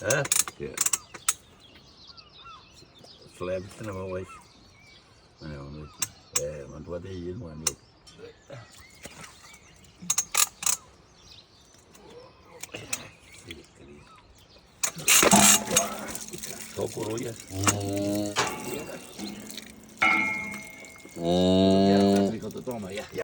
Ha? Släppt den var weg. Man tror det är man ju. Toko roja. Ja, vi kan ta toma ja.